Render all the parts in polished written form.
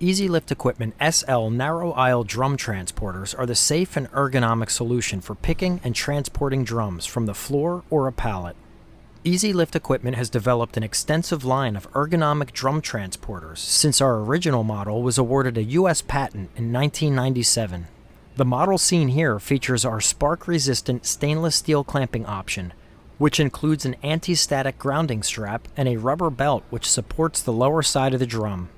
EasyLift Equipment SL narrow aisle drum transporters are the safe and ergonomic solution for picking and transporting drums from the floor or a pallet. EasyLift Equipment has developed an extensive line of ergonomic drum transporters since our original model was awarded a U.S. patent in 1997. The model seen here features our spark-resistant stainless steel clamping option, which includes an anti-static grounding strap and a rubber belt which supports the lower side of the drum.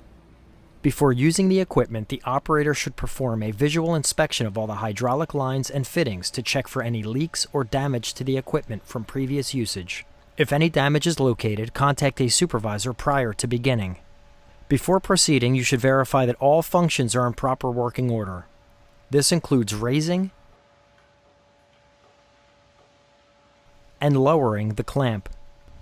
Before using the equipment, the operator should perform a visual inspection of all the hydraulic lines and fittings to check for any leaks or damage to the equipment from previous usage. If any damage is located, contact a supervisor prior to beginning. Before proceeding, you should verify that all functions are in proper working order. This includes raising and lowering the clamp.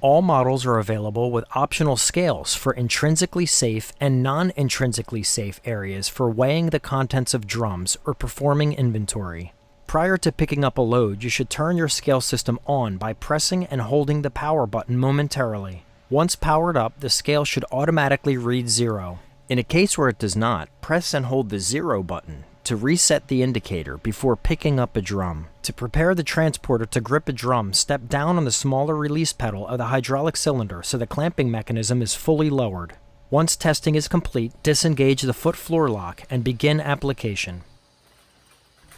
All models are available with optional scales for intrinsically safe and non-intrinsically safe areas for weighing the contents of drums or performing inventory. Prior to picking up a load, you should turn your scale system on by pressing and holding the power button momentarily. Once powered up, the scale should automatically read 0. In a case where it does not, press and hold the 0 button to reset the indicator before picking up a drum. To prepare the transporter to grip a drum, step down on the smaller release pedal of the hydraulic cylinder so the clamping mechanism is fully lowered. Once testing is complete, disengage the foot floor lock and begin application.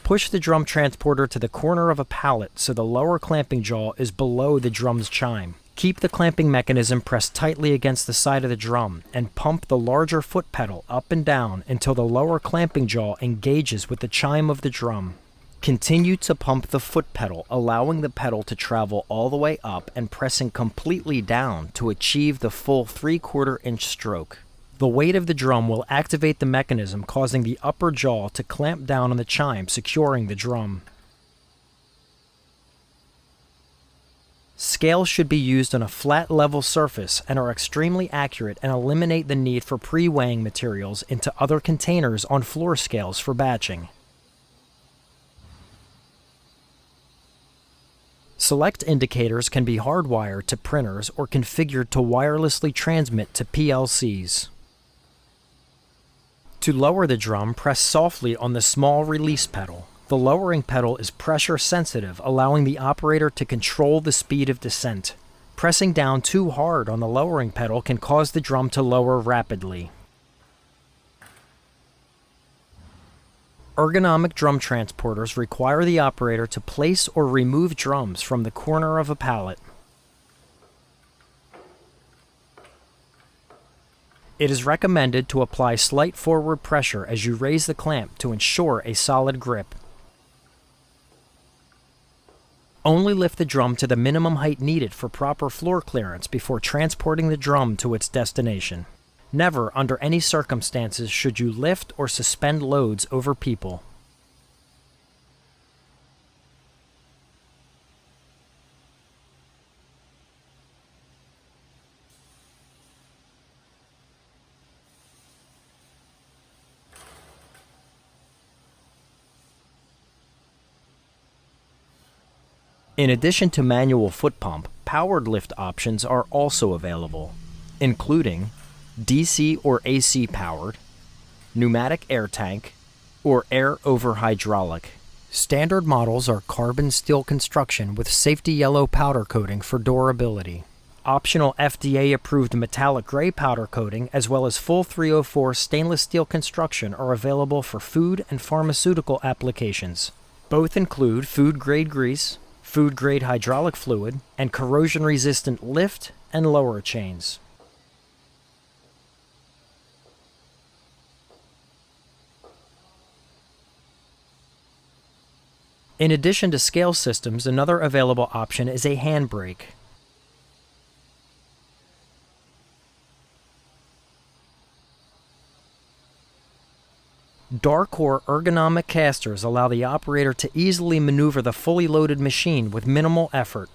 Push the drum transporter to the corner of a pallet so the lower clamping jaw is below the drum's chime. Keep the clamping mechanism pressed tightly against the side of the drum and pump the larger foot pedal up and down until the lower clamping jaw engages with the chime of the drum. Continue to pump the foot pedal, allowing the pedal to travel all the way up and pressing completely down to achieve the full 3/4 inch stroke. The weight of the drum will activate the mechanism, causing the upper jaw to clamp down on the chime, securing the drum. Scales should be used on a flat level surface and are extremely accurate and eliminate the need for pre-weighing materials into other containers on floor scales for batching. Select indicators can be hardwired to printers or configured to wirelessly transmit to PLCs. To lower the drum, press softly on the small release pedal. The lowering pedal is pressure sensitive, allowing the operator to control the speed of descent. Pressing down too hard on the lowering pedal can cause the drum to lower rapidly. Ergonomic drum transporters require the operator to place or remove drums from the corner of a pallet. It is recommended to apply slight forward pressure as you raise the clamp to ensure a solid grip. Only lift the drum to the minimum height needed for proper floor clearance before transporting the drum to its destination. Never, under any circumstances, should you lift or suspend loads over people. In addition to manual foot pump, powered lift options are also available, including DC or AC powered, pneumatic air tank, or air over hydraulic. Standard models are carbon steel construction with safety yellow powder coating for durability. Optional FDA-approved metallic gray powder coating as well as full 304 stainless steel construction are available for food and pharmaceutical applications. Both include food-grade grease, food-grade hydraulic fluid, and corrosion-resistant lift and lower chains. In addition to scale systems, another available option is a handbrake. Darcor ergonomic castors allow the operator to easily maneuver the fully loaded machine with minimal effort.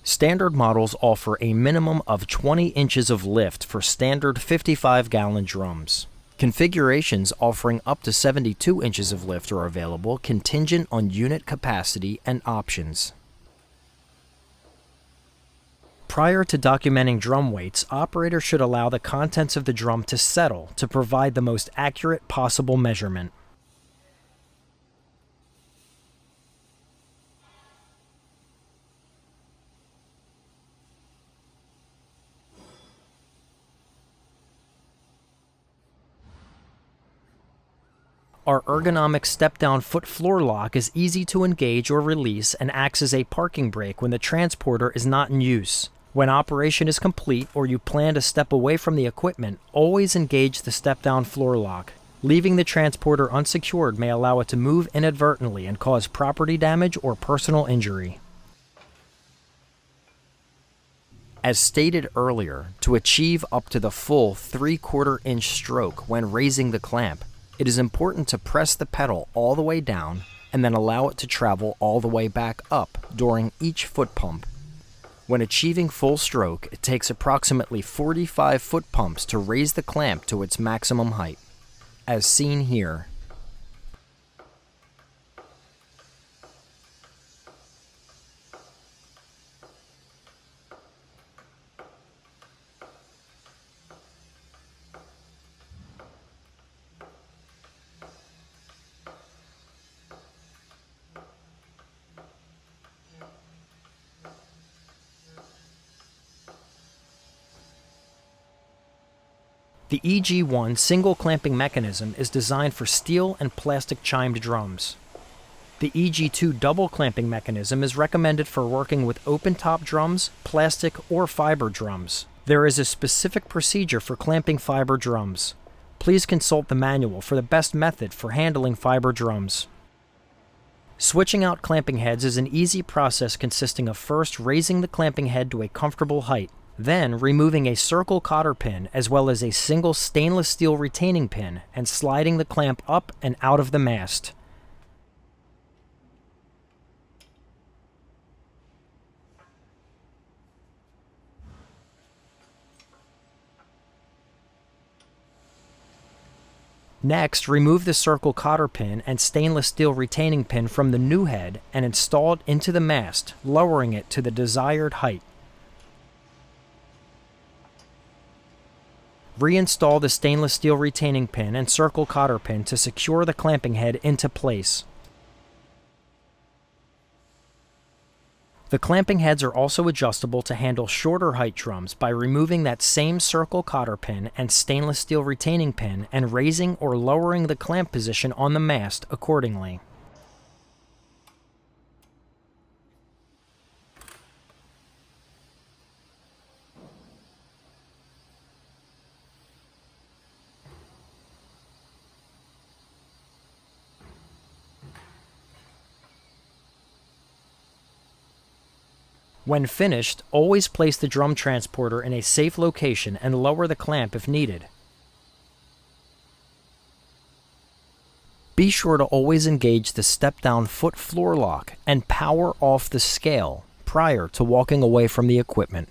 Standard models offer a minimum of 20 inches of lift for standard 55-gallon drums. Configurations offering up to 72 inches of lift are available, contingent on unit capacity and options. Prior to documenting drum weights, operators should allow the contents of the drum to settle to provide the most accurate possible measurement. Our ergonomic step-down foot floor lock is easy to engage or release and acts as a parking brake when the transporter is not in use. When operation is complete or you plan to step away from the equipment, always engage the step-down floor lock. Leaving the transporter unsecured may allow it to move inadvertently and cause property damage or personal injury. As stated earlier, to achieve up to the full 3/4 inch stroke when raising the clamp, it is important to press the pedal all the way down and then allow it to travel all the way back up during each foot pump. When achieving full stroke, it takes approximately 45 foot pumps to raise the clamp to its maximum height, as seen here. The EG1 single clamping mechanism is designed for steel and plastic chimed drums. The EG2 double clamping mechanism is recommended for working with open-top drums, plastic, or fiber drums. There is a specific procedure for clamping fiber drums. Please consult the manual for the best method for handling fiber drums. Switching out clamping heads is an easy process consisting of first raising the clamping head to a comfortable height, then removing a circle cotter pin as well as a single stainless steel retaining pin and sliding the clamp up and out of the mast. Next, remove the circle cotter pin and stainless steel retaining pin from the new head and install it into the mast, lowering it to the desired height. Reinstall the stainless steel retaining pin and circle cotter pin to secure the clamping head into place. The clamping heads are also adjustable to handle shorter height drums by removing that same circle cotter pin and stainless steel retaining pin and raising or lowering the clamp position on the mast accordingly. When finished, always place the drum transporter in a safe location and lower the clamp if needed. Be sure to always engage the step-down foot floor lock and power off the scale prior to walking away from the equipment.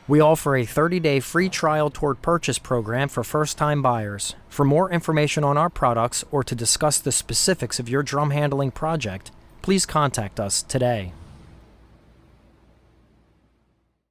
We offer a 30-day free trial toward purchase program for first-time buyers. For more information on our products or to discuss the specifics of your drum handling project, please contact us today.